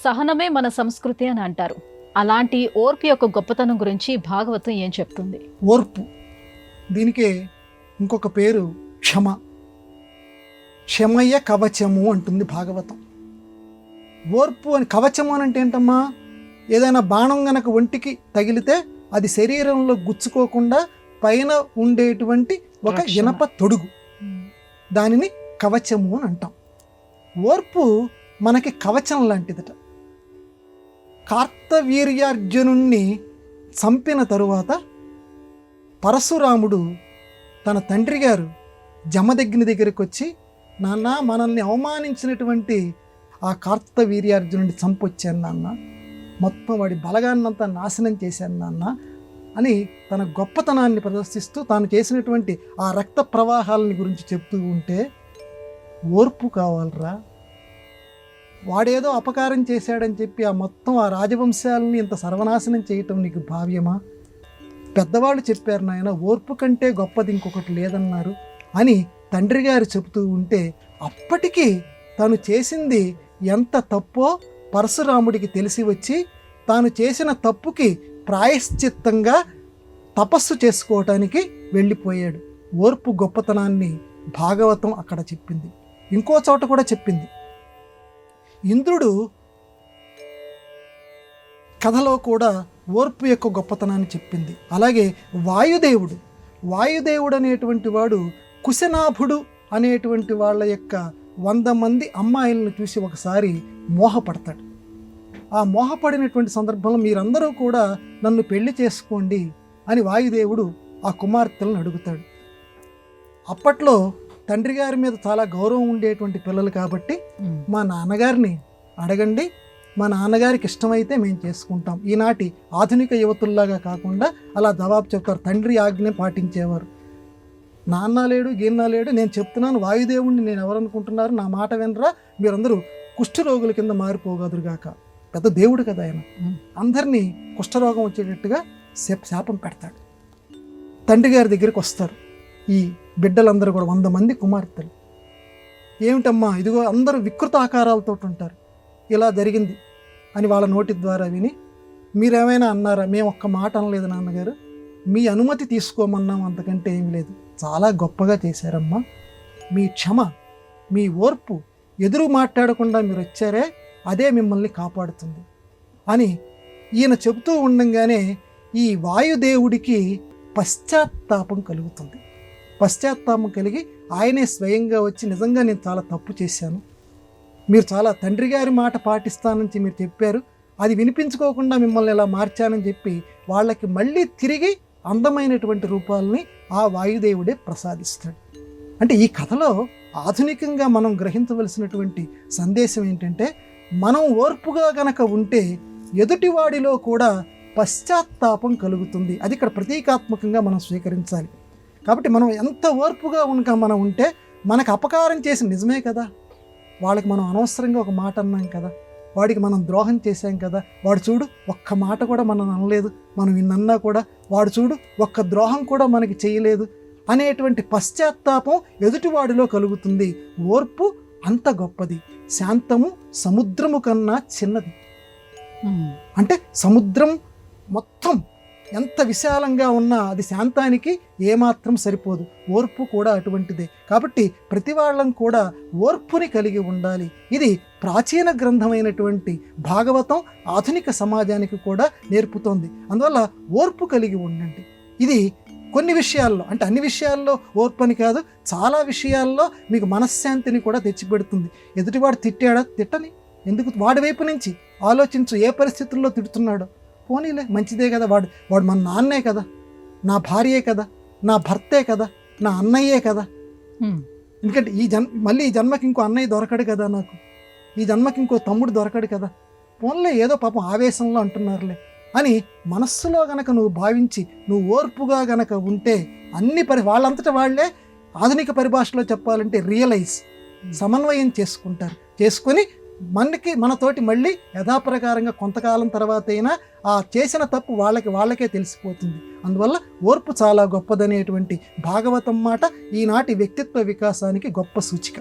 సహనమే మన సంస్కృతి అని అంటారు. అలాంటి ఓర్పు యొక్క గొప్పతనం గురించి భాగవతం ఏం చెప్తుంది? ఓర్పు, దీనికే ఇంకొక పేరు క్షమ. క్షమయ్య కవచము అంటుంది భాగవతం. ఓర్పు అని కవచము అని అంటే ఏంటమ్మా? ఏదైనా బాణం గనక ఒంటికి తగిలితే అది శరీరంలో గుచ్చుకోకుండా పైన ఉండేటువంటి ఒక రక్షణ. ఇనప తొడుగు, దానిని కవచము అని అంటాం. ఓర్పు మనకి కవచం లాంటిదట. కార్తవీర్యార్జునుణ్ణి చంపిన తరువాత పరశురాముడు తన తండ్రి గారు జమదగ్ని దగ్గరికి వచ్చి, నాన్న, మనల్ని అవమానించినటువంటి ఆ కార్తవీర్యార్జునుడిని చంపొచ్చాను నాన్న, మొత్తం వాడి బలగాన్నంతా నాశనం చేశాను నాన్న అని తన గొప్పతనాన్ని ప్రదర్శిస్తూ తాను చేసినటువంటి ఆ రక్త ప్రవాహాలని గురించి చెప్తూ ఉంటే, ఓర్పు కావాలరా, వాడేదో అపకారం చేశాడని చెప్పి ఆ మొత్తం ఆ రాజవంశాలని ఇంత సర్వనాశనం చేయటం నీకు భావ్యమా? పెద్దవాళ్ళు చెప్పారు నాయన, ఓర్పు కంటే గొప్పది ఇంకొకటి లేదన్నారు అని తండ్రి గారు చెబుతూ ఉంటే, అప్పటికి తను చేసింది ఎంత తప్పో పరశురాముడికి తెలిసి వచ్చి తాను చేసిన తప్పుకి ప్రాయశ్చిత్తంగా తపస్సు చేసుకోవటానికి వెళ్ళిపోయాడు. ఓర్పు గొప్పతనాన్ని భాగవతం అక్కడ చెప్పింది. ఇంకో చోట కూడా చెప్పింది. ఇంద్రుడు కథలో కూడా ఓర్పు యొక్క గొప్పతనాన్ని చెప్పింది. అలాగే వాయుదేవుడు అనేటువంటి వాడు కుశనాభుడు అనేటువంటి వాళ్ళ యొక్క 100 మంది అమ్మాయిలను చూసి ఒకసారి మోహపడతాడు. ఆ మోహపడినటువంటి సందర్భంలో మీరందరూ కూడా నన్ను పెళ్లి చేసుకోండి అని వాయుదేవుడు ఆ కుమార్తెలను అడుగుతాడు. అప్పట్లో తండ్రి గారి మీద చాలా గౌరవం ఉండేటువంటి పిల్లలు కాబట్టి, మా నాన్నగారిని అడగండి, మా నాన్నగారికి ఇష్టమైతే మేము చేసుకుంటాం. ఈనాటి ఆధునిక యువతుల్లాగా కాకుండా అలా జవాబు చెప్తారు. తండ్రి ఆజ్ఞ పాటించేవారు. నాన్న లేడు, గీన్న లేడు, నేను చెప్తున్నాను వాయుదేవుణ్ణి, నేను ఎవరనుకుంటున్నారు, నా మాట వినరా, మీరందరూ కుష్ఠరోగుల కింద మారిపోగదురుగాక. పెద్ద దేవుడు కదా ఆయన, అందరినీ కుష్ఠరోగం వచ్చేటట్టుగా శాపం పెడతాడు. తండ్రి గారి దగ్గరికి వస్తారు ఈ బిడ్డలందరూ కూడా, 100 మంది కుమార్తెలు. ఏమిటమ్మా, ఇదిగో అందరూ వికృత ఆకారాలతో ఉంటారు, ఇలా జరిగింది అని వాళ్ళ నోటి ద్వారా విని, మీరేమైనా అన్నారా? మేము ఒక్క మాట అనలేదు నాన్నగారు, మీ అనుమతి తీసుకోమన్నాం, అంతకంటే ఏం లేదు. చాలా గొప్పగా చేశారమ్మా, మీ క్షమ, మీ ఓర్పు, ఎదురు మాట్లాడకుండా మీరు వచ్చారే, అదే మిమ్మల్ని కాపాడుతుంది అని ఈయన చెబుతూ ఉండంగానే ఈ వాయుదేవుడికి పశ్చాత్తాపం కలుగుతుంది. పశ్చాత్తాపం కలిగి ఆయనే స్వయంగా వచ్చి, నిజంగా నేను చాలా తప్పు చేశాను, మీరు చాలా తండ్రి గారి మాట పాటిస్తానని మీరు చెప్పారు, అది వినిపించుకోకుండా మిమ్మల్ని ఇలా మార్చానని చెప్పి వాళ్ళకి మళ్ళీ తిరిగి అందమైనటువంటి రూపాలని ఆ వాయుదేవుడే ప్రసాదిస్తాడు. అంటే ఈ కథలో ఆధునికంగా మనం గ్రహించవలసినటువంటి సందేశం ఏంటంటే, మనం ఓర్పుగా గనక ఉంటే ఎదుటివాడిలో కూడా పశ్చాత్తాపం కలుగుతుంది. అది ఇక్కడ ప్రతీకాత్మకంగా మనం స్వీకరించాలి. కాబట్టి మనం ఎంత ఓర్పుగా మనం ఉంటే, మనకు అపకారం చేసి నిజమే కదా, వాళ్ళకి మనం అనవసరంగా ఒక మాట అన్నాం కదా, వాడికి మనం ద్రోహం చేశాం కదా, వాడు చూడు ఒక్క మాట కూడా మనం అనలేదు, మనం ఇన్నన్నా కూడా వాడు చూడు ఒక్క ద్రోహం కూడా మనకి చేయలేదు అనేటువంటి పశ్చాత్తాపం ఎదుటివాడిలో కలుగుతుంది. ఓర్పు అంత గొప్పది. శాంతము సముద్రము కన్నా చిన్నది. అంటే సముద్రం మొత్తం ఎంత విశాలంగా ఉన్నా అది శాంతానికి ఏమాత్రం సరిపోదు. ఓర్పు కూడా అటువంటిదే. కాబట్టి ప్రతి వాళ్ళం కూడా ఓర్పుని కలిగి ఉండాలి. ఇది ప్రాచీన గ్రంథమైనటువంటి భాగవతం ఆధునిక సమాజానికి కూడా నేర్పుతోంది. అందువల్ల ఓర్పు కలిగి ఉండండి. ఇది కొన్ని విషయాల్లో, అంటే అన్ని విషయాల్లో ఓర్పు అని కాదు, చాలా విషయాల్లో మీకు మనశ్శాంతిని కూడా తెచ్చిపెడుతుంది. ఎదుటివాడు తిట్టాడా, తిట్టని, ఎందుకు వాడి వైపు నుంచి ఆలోచించు, ఏ పరిస్థితుల్లో తిడుతున్నాడో, పోనీలే మంచిదే కదా, వాడు మన నాన్నే కదా, నా భార్యే కదా, నా భర్తే కదా, నా అన్నయ్యే కదా. ఎందుకంటే మళ్ళీ ఈ జన్మకి ఇంకో అన్నయ్య దొరకడు కదా, నాకు ఈ జన్మకి ఇంకో తమ్ముడు దొరకడు కదా, పోన్లే ఏదో పాపం ఆవేశంలో అంటున్నారులే అని మనస్సులో గనక నువ్వు భావించి నువ్వు ఓర్పుగా గనక ఉంటే అన్ని వాళ్ళంతటా వాళ్ళే, ఆధునిక పరిభాషలో చెప్పాలంటే రియలైజ్, సమన్వయం చేసుకొని మనతోటి మళ్ళీ యథాప్రకారంగా కొంతకాలం తర్వాత అయినా ఆ చేసిన తప్పు వాళ్ళకే తెలిసిపోతుంది. అందువల్ల ఓర్పు చాలా గొప్పదనేటువంటి భాగవతం మాట ఈనాటి వ్యక్తిత్వ వికాసానికి గొప్ప సూచిక.